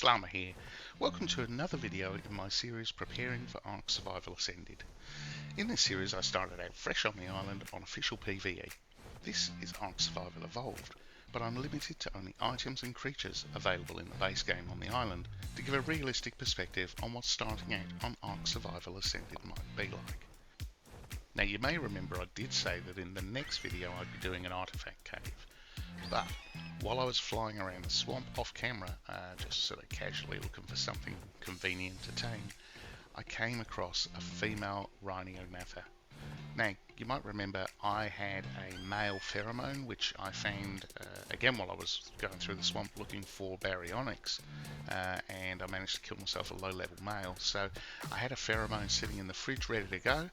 Slama here. Welcome to another video in my series preparing for Ark Survival Ascended. In this series I started out fresh on the island on official PVE. This is Ark Survival Evolved, but I'm limited to only items and creatures available in the base game on the island to give a realistic perspective on what starting out on Ark Survival Ascended might be like. Now you may remember I did say that in the next video I'd be doing an artifact cave, but while I was flying around the swamp off camera, just sort of casually looking for something convenient to tame, I came across a female Rhyniognatha. Now, you might remember I had a male pheromone which I found again while I was going through the swamp looking for baryonyx, and I managed to kill myself a low-level male. So I had a pheromone sitting in the fridge ready to go,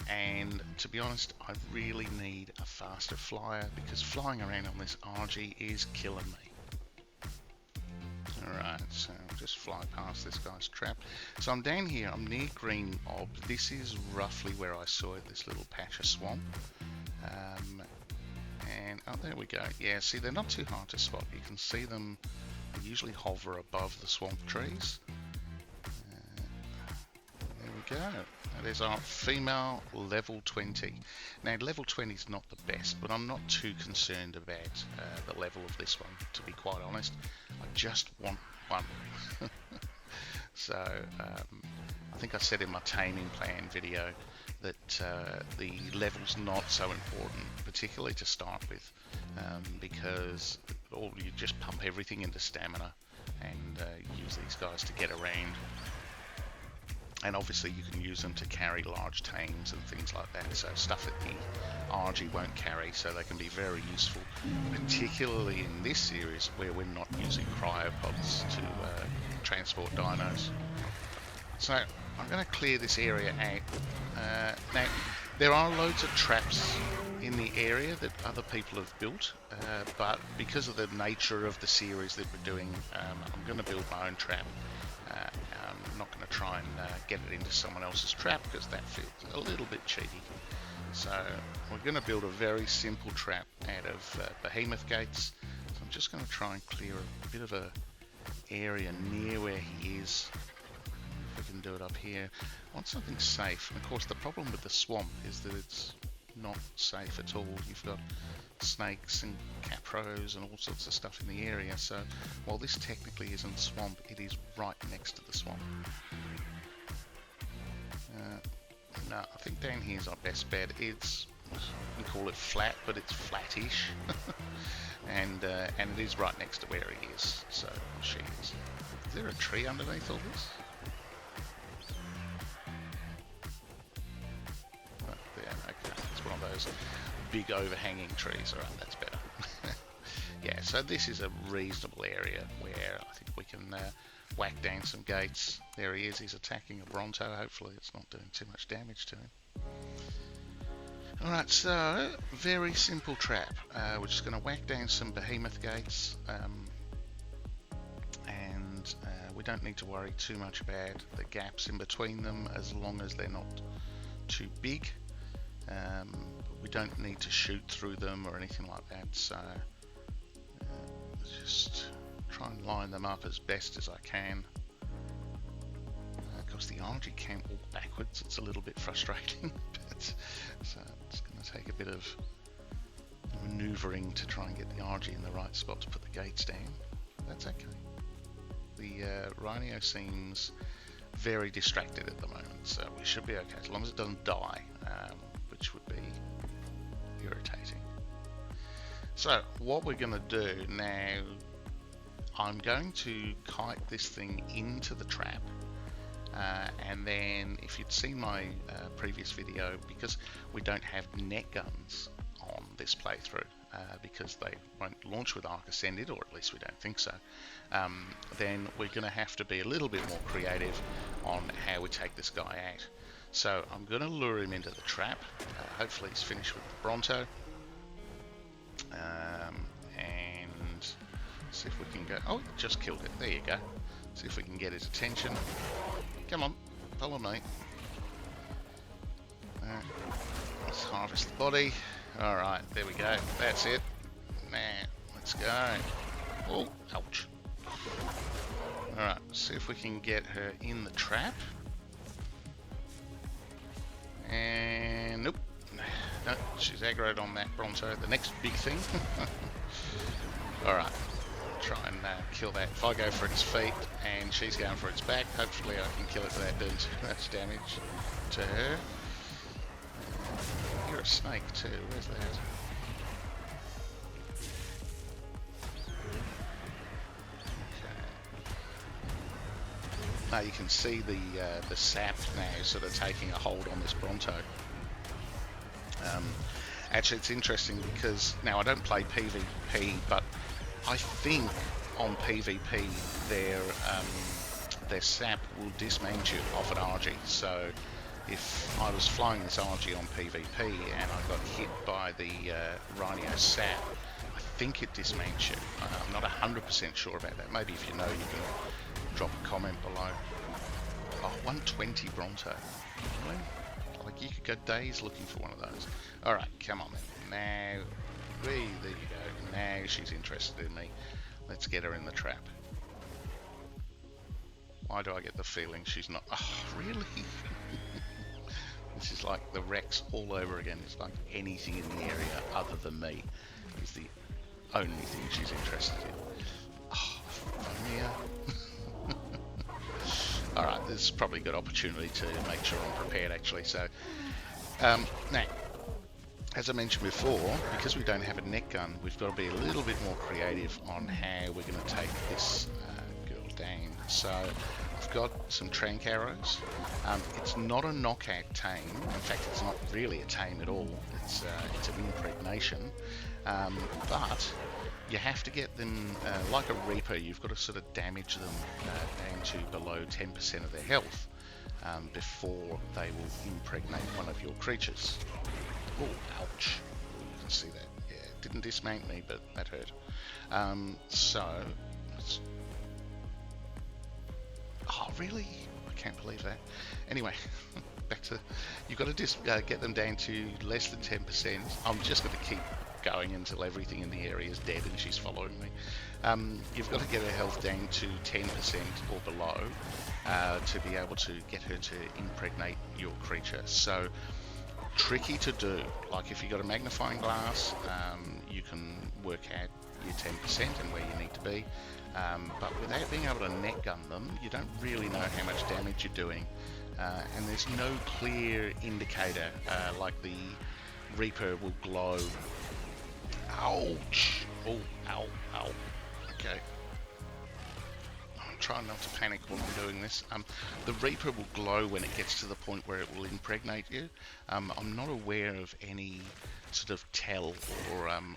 and to be honest, I really need a faster flyer because flying around on this Argie is killing me. Alright, so I'll just fly past this guy's trap. So I'm down here, I'm near Green Ob. This is roughly where I saw it, this little patch of swamp. And, oh, there we go. Yeah, see, they're not too hard to spot. You can see them, they usually hover above the swamp trees. There we go. That is our female level 20. Now, level 20 is not the best, but I'm not too concerned about the level of this one, to be quite honest. I just want one. So, I think I said in my taming plan video that the level's not so important, particularly to start with, because you just pump everything into stamina and use these guys to get around. And obviously you can use them to carry large tames and things like that, so stuff that the Argie won't carry, so they can be very useful, particularly in this series where we're not using cryopods to transport dinos. So I'm going to clear this area out. Now, there are loads of traps in the area that other people have built, but because of the nature of the series that we're doing, I'm going to build my own trap. I'm not going to try and get it into someone else's trap because that feels a little bit cheeky. So we're going to build a very simple trap out of behemoth gates. So I'm just going to try and clear a bit of a area near where he is. If we can do it up here. I want something safe. And of course the problem with the swamp is that it's not safe at all. You've got snakes and capros and all sorts of stuff in the area, so while this technically isn't swamp, it is right next to the swamp. No, I think down here is our best bet. It's, we call it flat, but it's flattish. and it is right next to where he is, so she is. Is there a tree underneath all this? Oh, there, okay, it's one of those big overhanging trees. Alright, that's better. Yeah, so this is a reasonable area where I think we can whack down some gates. There he is, he's attacking a Bronto. Hopefully it's not doing too much damage to him. Alright, so very simple trap. We're just going to whack down some behemoth gates, and we don't need to worry too much about the gaps in between them as long as they're not too big. We don't need to shoot through them or anything like that, so just try and line them up as best as I can. Of course the Argie can't walk backwards, it's a little bit frustrating, but so it's going to take a bit of manoeuvring to try and get the Argie in the right spot to put the gates down. That's okay. The Rhino seems very distracted at the moment, so we should be okay as long as it doesn't die, which would be irritating. So what we're going to do now, I'm going to kite this thing into the trap, and then if you'd seen my previous video, because we don't have net guns on this playthrough, because they won't launch with Ark Ascended, or at least we don't think so, then we're going to have to be a little bit more creative on how we take this guy out. So I'm going to lure him into the trap. Hopefully he's finished with the Bronto. And see if we can go... Oh, just killed it. There you go. See if we can get his attention. Come on, follow me. Let's harvest the body. Alright, there we go. That's it. Now, let's go. Oh, ouch. see if we can get her in the trap. And nope. No, she's aggroed on that Bronto. The next big thing. Alright. Try and kill that. If I go for its feet and she's going for its back, hopefully I can kill it without doing too much damage to her. You're a snake too. Where's that? Now you can see the sap now sort of taking a hold on this Bronto. Actually, it's interesting because now I don't play PvP, but I think on PvP their sap will dismount you off an Argie. So if I was flying this Argie on PvP and I got hit by the Rhino sap, I think it dismounts you. I'm not 100% sure about that. Maybe if you know, you can drop a comment below. Oh, 120 Bronto. Really? Like, you could go days looking for one of those. Alright, come on then. Now, there you go. Now she's interested in me. Let's get her in the trap. Why do I get the feeling she's not... Oh, really? This is like the Rex all over again. It's like anything in the area other than me is the only thing she's interested in. Oh, Rhyniognatha. Alright, this is probably a good opportunity to make sure I'm prepared actually. So, now, as I mentioned before, because we don't have a net gun, we've got to be a little bit more creative on how we're going to take this girl down. So, I've got some trank arrows. It's not a knockout tame. In fact, it's not really a tame at all. It's an impregnation. But you have to get them, like a Reaper, you've got to sort of damage them down to below 10% of their health before they will impregnate one of your creatures. Oh, ouch. You can see that. Yeah, it didn't dismount me, but that hurt. So, let's... Oh, really? I can't believe that. Anyway, back to... You've got to get them down to less than 10%. I'm just going to keep going until everything in the area is dead and she's following me. You've got to get her health down to 10% or below to be able to get her to impregnate your creature. So, tricky to do. Like if you've got a magnifying glass, you can work out your 10% and where you need to be. But without being able to net gun them, you don't really know how much damage you're doing. And there's no clear indicator, like the Reaper will glow. Ouch! Oh, ow, ow. Okay. I'm trying not to panic while I'm doing this. The Reaper will glow when it gets to the point where it will impregnate you. I'm not aware of any sort of tell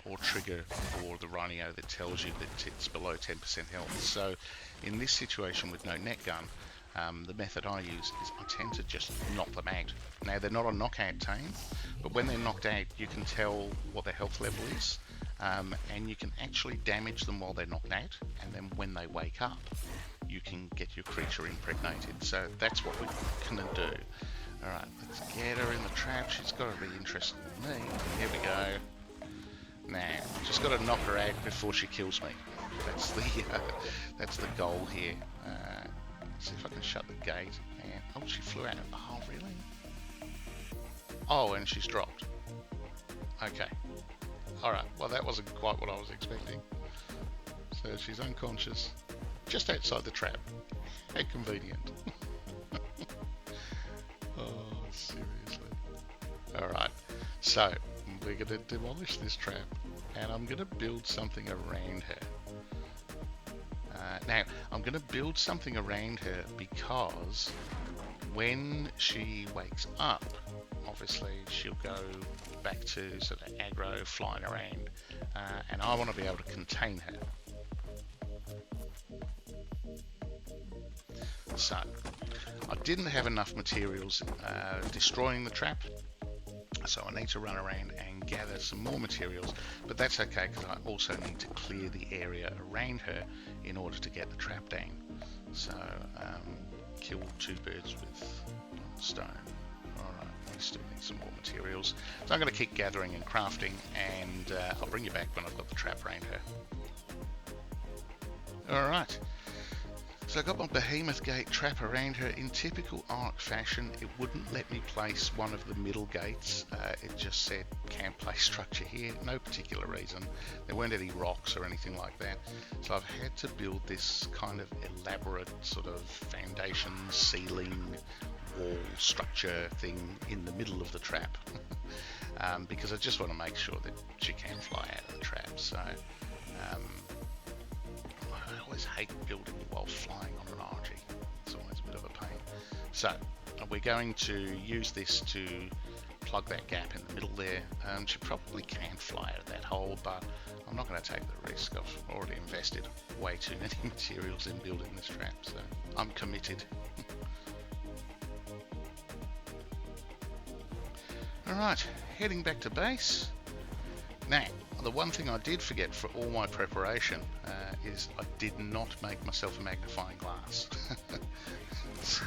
or trigger for the Rhyniognatha that tells you that it's below 10% health. So in this situation with no net gun, the method I use is I tend to just knock them out. Now they're not a knockout tame, but when they're knocked out you can tell what their health level is, and you can actually damage them while they're knocked out, and then when they wake up you can get your creature impregnated. So that's what we're going to do. Alright, let's get her in the trap. She's got to be interested in me. Here we go. Now, just got to knock her out before she kills me. That's the goal here. Let's see if I can shut the gate. And, oh, she flew out. Oh, really? Oh, and she's dropped. Okay. Alright, well that wasn't quite what I was expecting. So she's unconscious, just outside the trap. How convenient. Oh, seriously. Alright, so we're going to demolish this trap, and I'm going to build something around her. Now, I'm going to build something around her because when she wakes up, obviously she'll go back to sort of aggro, flying around, and I want to be able to contain her. So, I didn't have enough materials destroying the trap, so I need to run around and gather some more materials, but that's okay because I also need to clear the area around her in order to get the trap down. So, kill two birds with one stone. Alright, we still need some more materials. So I'm going to keep gathering and crafting, and I'll bring you back when I've got the trap around her. Alright, So I got my behemoth gate trap around her. In typical Ark fashion, it wouldn't let me place one of the middle gates. It just said can't place structure here, no particular reason. There weren't any rocks or anything like that. So I've had to build this kind of elaborate sort of foundation, ceiling, wall structure thing in the middle of the trap. Because I just want to make sure that she can fly out of the trap. So I always hate building while flying on an Argie. It's always a bit of a pain. So we're going to use this to plug that gap in the middle there. She probably can fly out of that hole, but I'm not going to take the risk. I've already invested way too many materials in building this trap, so I'm committed. Alright, heading back to base. Now, the one thing I did forget for all my preparation is I did not make myself a magnifying glass. So,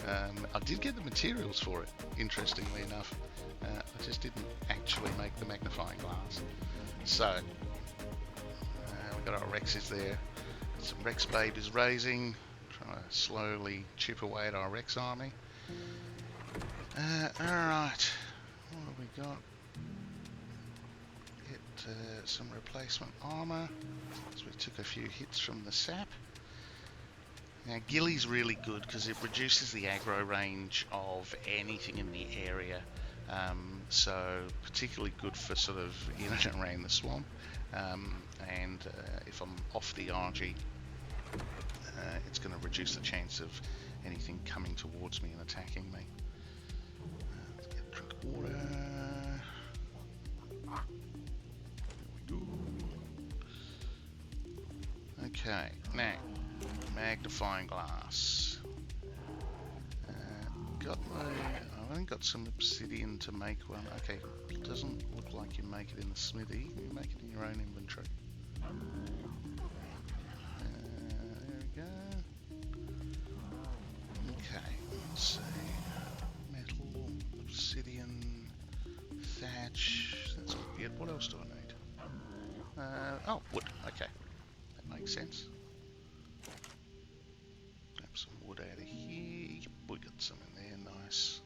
I did get the materials for it, interestingly enough. I just didn't actually make the magnifying glass. So, we've got our Rexes there. Some Rex babies raising, trying to slowly chip away at our Rex army. Alright, what have we got? Some replacement armor, so we took a few hits from the sap. Now Gilly's really good because it reduces the aggro range of anything in the area, so particularly good for sort of in and around the swamp, and if I'm off the Argie, it's going to reduce the chance of anything coming towards me and attacking me. Let's get a drink of water. Okay, now magnifying glass. I've only got some obsidian to make one. Okay, it doesn't look like you make it in the smithy. You make it in your own inventory. There we go. Okay, let's see. Metal, obsidian, thatch. That's good. What else do I need? Oh, wood. Okay. Makes sense. Grab some wood out of here. Yep, we got some in there, nice.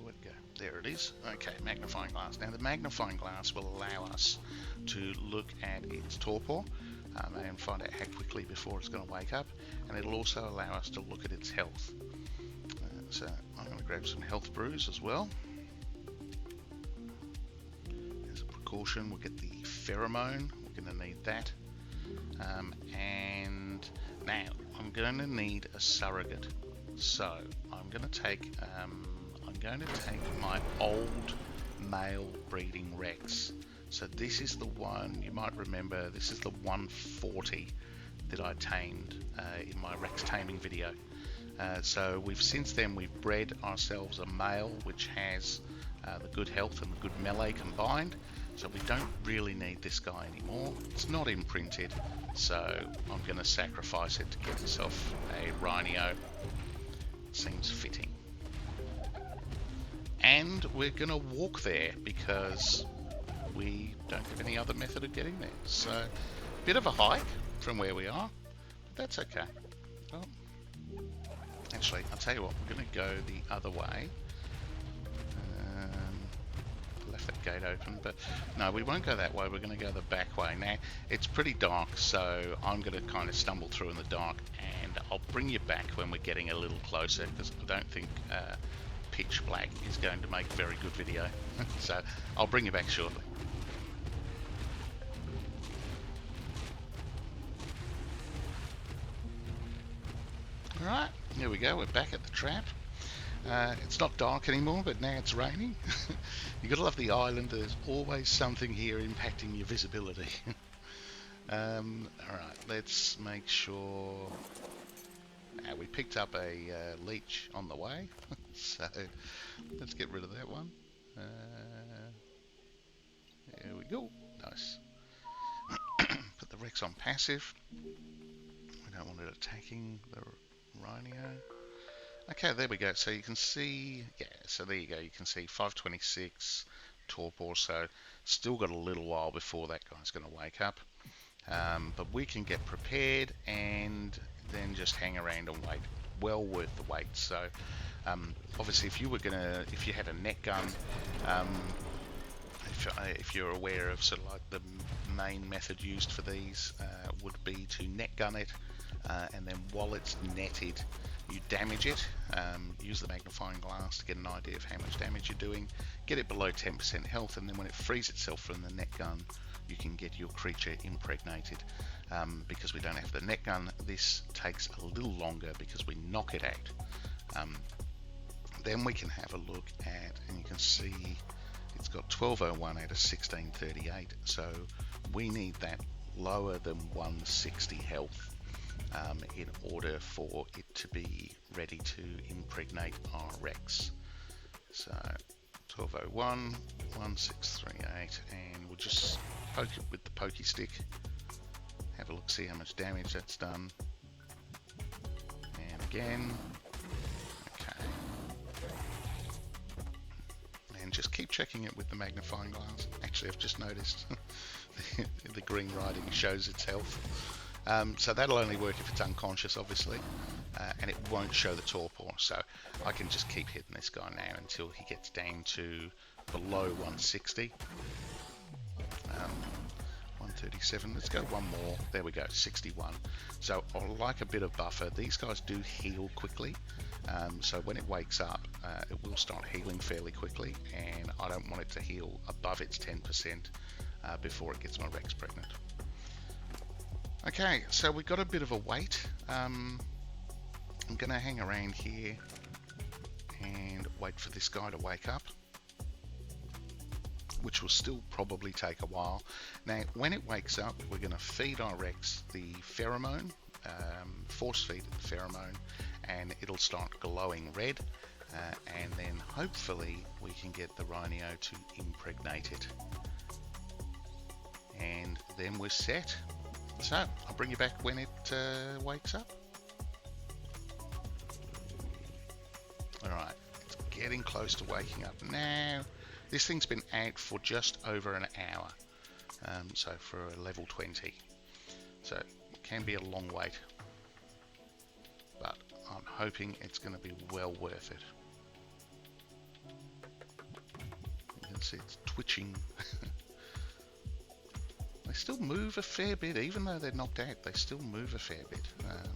Where'd it go? There it is. Okay, magnifying glass. Now the magnifying glass will allow us to look at its torpor and find out how quickly before it's going to wake up, and it'll also allow us to look at its health. So I'm going to grab some health brews as well. Caution, we'll get the pheromone, we're going to need that, and now I'm going to need a surrogate. So I'm going to take my old male breeding Rex. So this is the one, you might remember, this is the 140 that I tamed in my Rex taming video. So since then we've bred ourselves a male which has the good health and the good melee combined. So we don't really need this guy anymore. It's not imprinted, so I'm going to sacrifice it to get myself a Rhynio. Seems fitting. And we're going to walk there because we don't have any other method of getting there. So, a bit of a hike from where we are, but that's okay. Well, actually, I'll tell you what, we're going to go the other way. That gate open, but no, we won't go that way. We're going to go the back way. Now it's pretty dark, so I'm going to kind of stumble through in the dark, and I'll bring you back when we're getting a little closer, because I don't think pitch black is going to make very good video. So I'll bring you back shortly. Alright, here we go, we're back at the trap. It's not dark anymore, but now it's raining. You've got to love the island. There's always something here impacting your visibility. Alright, let's make sure... we picked up a leech on the way, so let's get rid of that one. There we go. Nice. Put the Rex on passive. We don't want it attacking the Rhynio. Okay, there we go. So you can see, yeah, so there you go. You can see 526 torpor, so still got a little while before that guy's going to wake up. but we can get prepared and then just hang around and wait. Well worth the wait. So obviously if you had a net gun, if you're aware of sort of like the main method used for these would be to net gun it, and then while it's netted you damage it, use the magnifying glass to get an idea of how much damage you're doing, get it below 10% health, and then when it frees itself from the net gun you can get your creature impregnated. Because we don't have the net gun, this takes a little longer because we knock it out. Then we can have a look at, and you can see it's got 1201 out of 1638, so we need that lower than 160 health in order for it to be ready to impregnate our Rex. So 1201, 1638, and we'll just poke it with the pokey stick. Have a look, see how much damage that's done. And again. Okay. And just keep checking it with the magnifying glass. Actually, I've just noticed the green writing shows its health. So that'll only work if it's unconscious, obviously. And it won't show the torpor. So I can just keep hitting this guy now until he gets down to below 160. 137, let's go one more, there we go, 61. So I like a bit of buffer. These guys do heal quickly, so when it wakes up it will start healing fairly quickly, and I don't want it to heal above its 10% before it gets my Rex pregnant. Okay, so we've got a bit of a wait. I'm going to hang around here and wait for this guy to wake up, which will still probably take a while. Now, when it wakes up, we're going to feed our Rex the pheromone, force feed it the pheromone, and it'll start glowing red, and then hopefully we can get the Rhynio to impregnate it. And then we're set. So, I'll bring you back when it wakes up. Alright, it's getting close to waking up now. This thing's been out for just over an hour, so for a level 20. So it can be a long wait, but I'm hoping it's going to be well worth it. You can see it's twitching. They still move a fair bit, even though they're knocked out, they still move a fair bit.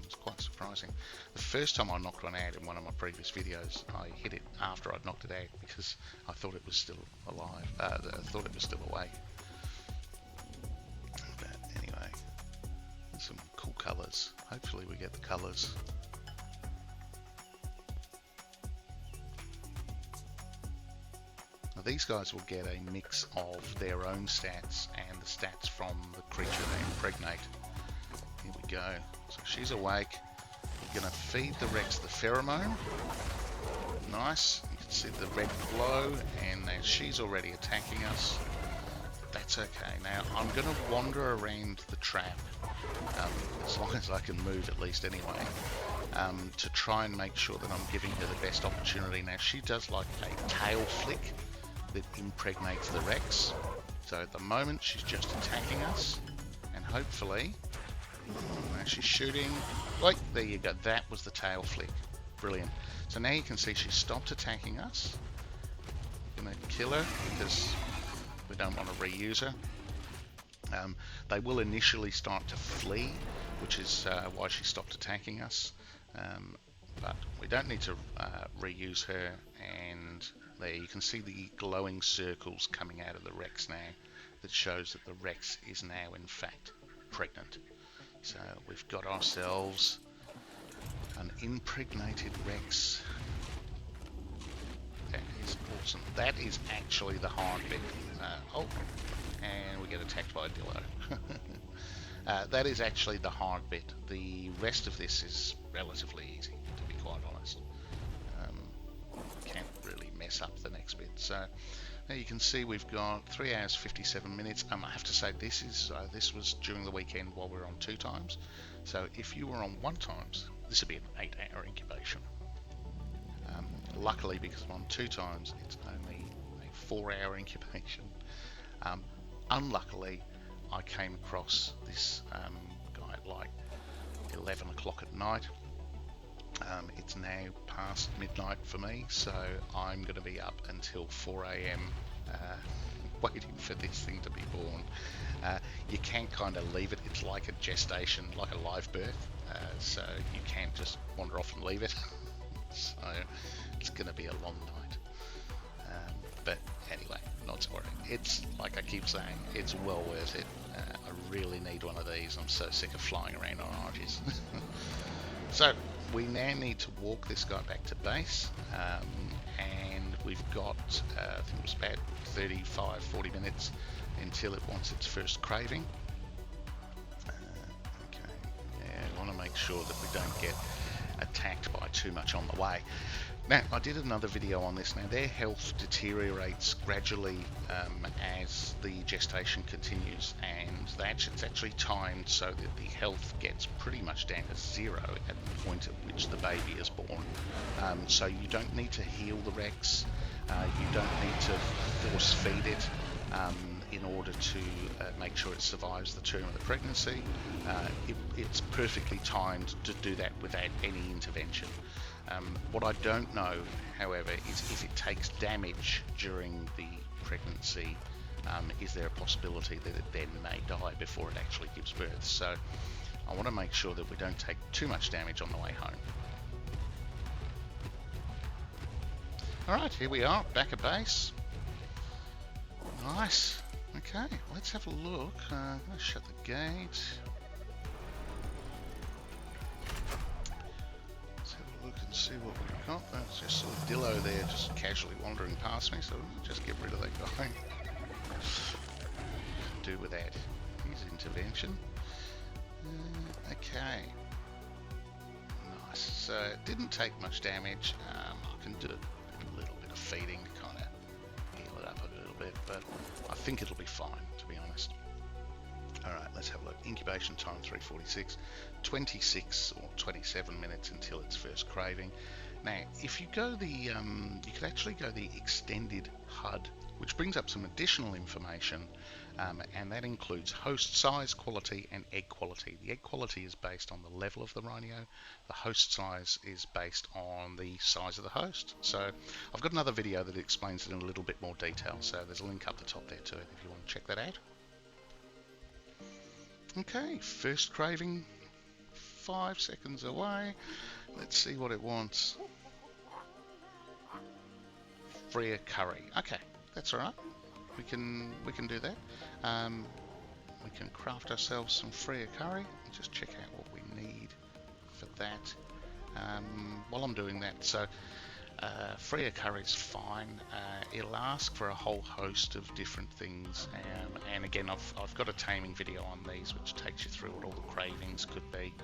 It's quite surprising. The first time I knocked one out in one of my previous videos, I hit it after I'd knocked it out because I thought it was still alive. I thought it was still awake. But anyway, there's some cool colours. Hopefully we get the colours. Now these guys will get a mix of their own stats and the stats from the creature they impregnate. Here we go. So she's awake. We're going to feed the Rex the pheromone. Nice. You can see the red glow, and now she's already attacking us. That's okay. Now I'm going to wander around the trap, as long as I can move at least anyway, to try and make sure that I'm giving her the best opportunity. Now she does like a tail flick that impregnates the Rex. So at the moment she's just attacking us, and hopefully, now she's shooting. Wait, there you go, that was the tail flick. Brilliant. So now you can see she stopped attacking us. I'm gonna kill her because we don't want to reuse her. They will initially start to flee, which is why she stopped attacking us, but we don't need to reuse her. And there you can see the glowing circles coming out of the Rex now, that shows that the Rex is now in fact pregnant. So we've got ourselves an impregnated Rex. That is awesome. That is actually the hard bit. Oh, and we get attacked by a dillo. That is actually the hard bit. The rest of this is relatively easy, to be quite honest. Can't really mess up the next bit. So now you can see we've got 3 hours 57 minutes. I have to say this was during the weekend while we were on 2 times. So if you were on 1 times, this would be an 8-hour incubation. Luckily, because I'm on 2 times, it's only a 4-hour incubation. Unluckily, I came across this guy at like 11 o'clock at night. It's now past midnight for me, so I'm going to be up until 4 a.m. Waiting for this thing to be born. You can't kind of leave it. It's like a gestation, like a live birth, so you can't just wander off and leave it. So it's going to be a long night. But anyway, not to worry. It's like I keep saying, it's well worth it. I really need one of these. I'm so sick of flying around on Argies. So we now need to walk this guy back to base, and we've got, I think it was about 35-40 minutes until it wants its first craving. Okay, yeah, I want to make sure that we don't get attacked by too much on the way. Now, I did another video on this. Now, their health deteriorates gradually as the gestation continues, and it's actually timed so that the health gets pretty much down to 0 at the point at which the baby is born. So you don't need to heal the Rex, you don't need to force feed it in order to make sure it survives the term of the pregnancy. It's perfectly timed to do that without any intervention. What I don't know, however, is if it takes damage during the pregnancy, is there a possibility that it then may die before it actually gives birth? So I want to make sure that we don't take too much damage on the way home. Alright, here we are, back at base. Nice. Okay, let's have a look. Let's shut the gate. Look and see what we've got. That's just a Dillo there just casually wandering past me, so we'll just get rid of that guy. Do without his intervention. Okay. Nice. So it didn't take much damage. I can do a little bit of feeding to kind of heal it up a little bit, but I think it'll be fine, to be honest. Alright, let's have a look. Incubation time 346, 26 or 27 minutes until its first craving. Now, if you go you could actually go the extended HUD, which brings up some additional information, and that includes host size, quality, and egg quality. The egg quality is based on the level of the Rhynio. The host size is based on the size of the host. So I've got another video that explains it in a little bit more detail, so there's a link up the top there to it if you want to check that out. Okay, first craving, 5 seconds away. Let's see what it wants. Freer curry. Okay, that's all right. We can do that. We can craft ourselves some freer curry. Just check out what we need for that. While I'm doing that, so freer curry is fine. It'll ask for a whole host of different things, and again, I've got a taming video on these which takes you through what all the cravings could be.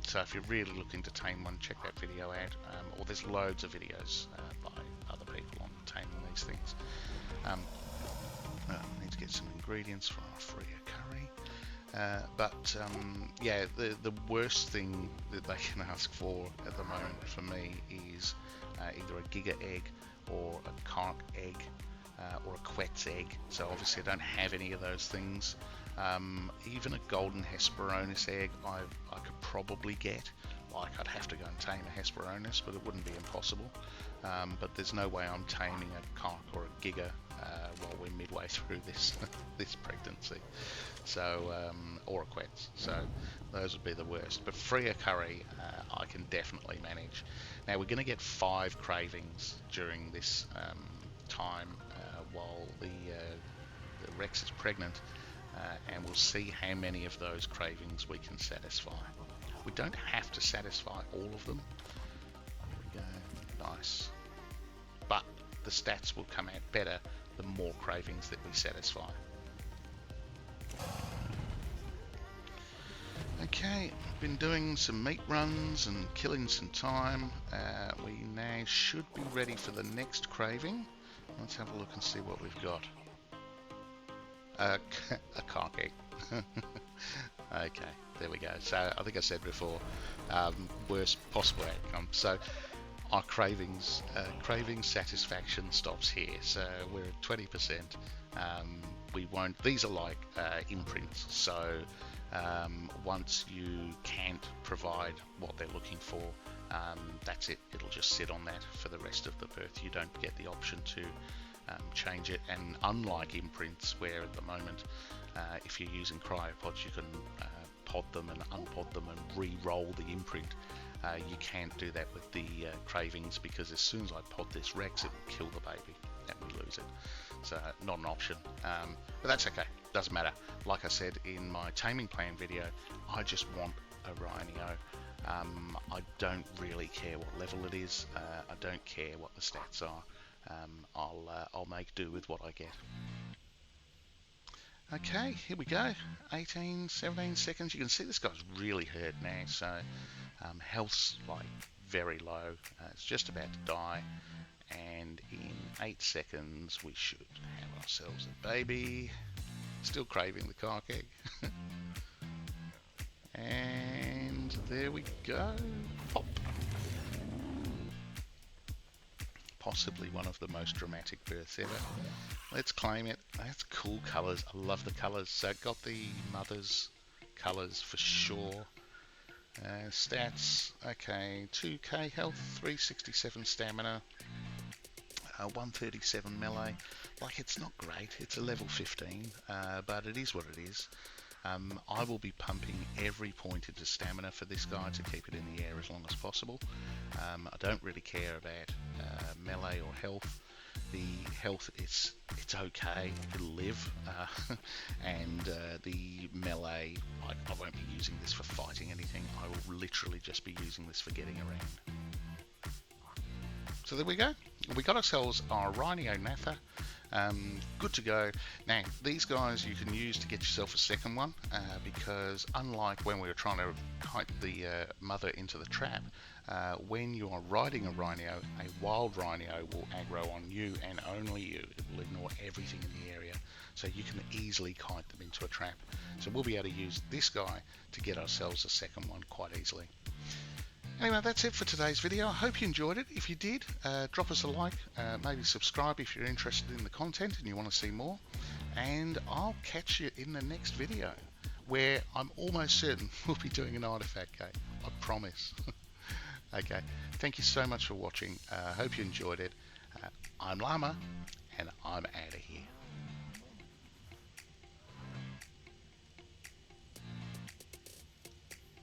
So if you're really looking to tame one, check that video out. Or there's loads of videos by other people on taming these things. I need to get some ingredients for our freer curry. Yeah, the worst thing that they can ask for at the moment for me is either a giga egg or a cark egg or a quet's egg. So obviously I don't have any of those things. Even a golden Hesperornis egg I could probably get. Like, I'd have to go and tame a Hesperornis, but it wouldn't be impossible. But there's no way I'm taming a cark or a giga while we're midway through this this pregnancy. So or a quetz. So those would be the worst. But freer curry I can definitely manage. Now we're going to get 5 cravings during this time while the Rex is pregnant, and we'll see how many of those cravings we can satisfy. We don't have to satisfy all of them. There we go. Nice. But the stats will come out better the more cravings that we satisfy. Okay, I've been doing some meat runs and killing some time. We now should be ready for the next craving. Let's have a look and see what we've got. A cark egg. Okay, there we go. So I think I said before, worst possible outcome. So our craving satisfaction stops here. So we're at 20%. we won't. These are like imprints, so once you can't provide what they're looking for, that's it. It'll just sit on that for the rest of the birth. You don't get the option to change it. And unlike imprints, where at the moment, if you're using cryopods, you can pod them and unpod them and re-roll the imprint. You can't do that with the cravings, because as soon as I pod this Rex, it will kill the baby and we lose it. So not an option, but that's okay, doesn't matter. Like I said in my taming plan video, I just want a Rhynio. I don't really care what level it is. I don't care what the stats are. I'll make do with what I get. Okay, here we go. 17 seconds. You can see this guy's really hurt now, so health's like very low. It's just about to die, and in 8 seconds we should have ourselves a baby. Still craving the cark egg. And there we go. Pop. Possibly one of the most dramatic births ever. Let's claim it. That's cool colours. I love the colours. So got the mother's colours for sure. Stats, okay, 2k health, 367 stamina, 137 melee. Like, it's not great. It's a level 15, but it is what it is. I will be pumping every point into stamina for this guy to keep it in the air as long as possible. I don't really care about melee or health. The health, it's okay, it'll live, and the melee, I won't be using this for fighting anything. I will literally just be using this for getting around. So there we go. We got ourselves our Rhyniognatha. Good to go. Now, these guys you can use to get yourself a second one, because unlike when we were trying to kite the mother into the trap, when you are riding a Rhynio, a wild Rhynio will aggro on you and only you. It will ignore everything in the area, so you can easily kite them into a trap. So we'll be able to use this guy to get ourselves a second one quite easily. Anyway, that's it for today's video. I hope you enjoyed it. If you did, drop us a like, maybe subscribe if you're interested in the content and you want to see more. And I'll catch you in the next video, where I'm almost certain we'll be doing an artifact game. I promise. Okay, thank you so much for watching. Hope you enjoyed it. I'm Llama, and I'm out of here.